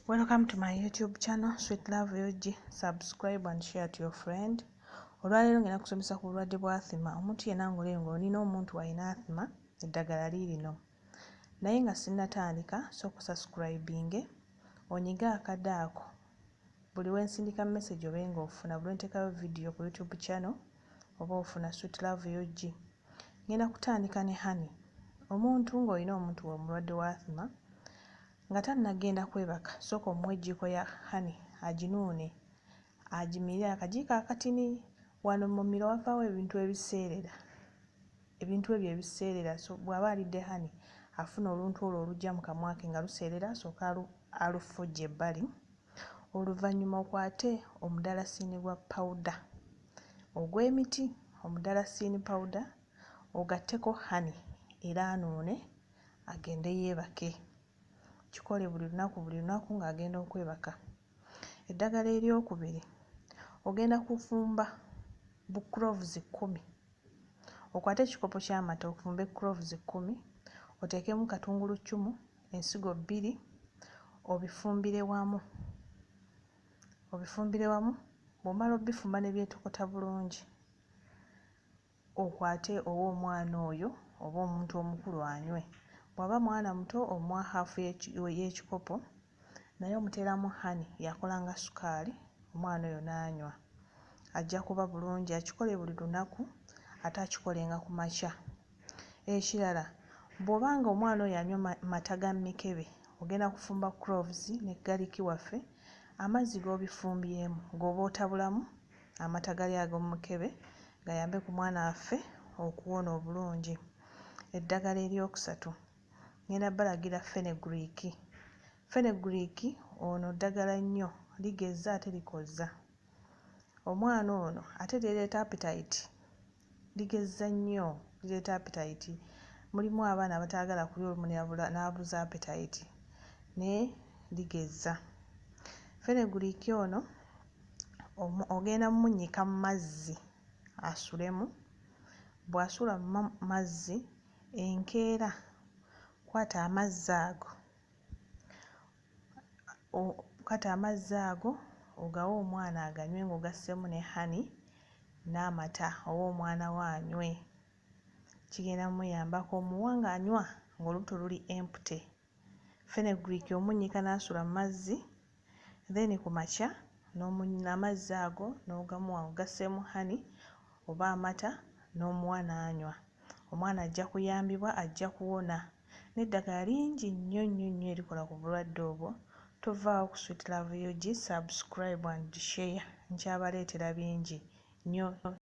Welcome to my YouTube channel, Sweet Love Yogi. Subscribe and share to your friend. Olwaleero ngenda kusomesa ku bulwadde bwa asthma. Omuntu yenna ng'olengo olina omuntu alina asthma, eddagala liirino. Naye nga sinnatandika, sooka subscribing, onyiga akadde ako. Buli wensindika message obe ng'ofuna, buli nteekayo video ku YouTube channel, oba ofuna Sweet Love Yogi. Ngenda kutandika ne honey. Omuntu ng'olina omuntu omulwadde wa asthma, nga tannagenda kwebaka, sooka omuwa ejjiiko ya honey aginuune, agimirire akajiiko akatini. Wano mu mmiro wavaawo ebintu ebiseerera, ebintu ebyo ebiseerera. So bw'aba alidde honey afuna oluntu olwo olujja mu kamwa ke nga luseerera, asooka alufujja ebbali. Oluvannyuma okwate omudalasini gwa powder ogw'emiti, omudalasini powder ogatteko honey era anuune agende yeebake. Kikole buli lunaku ng'agenda okwebaka. Eddagala eryokubiri, ogenda kufumba bu cloves 10. Okwate ekikopo ky'amata ofumbe cloves 10, oteekemu katungulu ccumu, ensigo 2, obifumbire wamu. Bw'omala obifumba ne byetokota bulungi, okwate owa omwana oyo oba omuntu omukulu anywe. Bw'aba mwana muto omuwa haafu y'ekikopo, naye omuteeramu honey yakola nga sukaali, omwana oyo n'anywa. Ajja kuba bulungi. Akikole buli lunaku, ate akikolenga ku makya. Ekirala, bw'obanga omwana oyo anywa mata ga mikebe, ogenda kufumba cloves ne garlic waffe, amazzi g'obifumbyemu g'oba otabulamu amata gali ag'omukebe, gayambe ku mwana waffe okuwona obulungi. Eddagala eryokusatu, ngenda balagira fenugreek. Fenugreek ono ddagala nnyo, ligezza ate likozza. Omwana ono ate lireeta appetite, ligezza nnyo, lireeta appetite. Mulimu abaana abataagala kulya olumu n'abuza appetite, naye ligezza. Fenugreek ono ogenda mmunnyika mu mazzi asulemu. Bw'asula mu mazzi, enkeera kwata amazzi ago ogawe omwana aganywe ng'ogasseemu ne honey n'amata, oba omwana we anywe. Kigenda muyambako. Omuwa ng'anywa ng'olubuto luli empty. Fenugreek omunnyika n'asula mu mazzi, then ku makya n'amazzi ago n'ogamuwa ogasseemu honey oba amata, n'omuwa n'anywa. Omwana ajja kuyambibwa, ajja kuwona. N'eddagala lingi nnyo erikola ku bulwadde obwo. Tovaawo ku Sweet Love Yogi, subscribe and share. Nkyabaleetera bingi nnyo.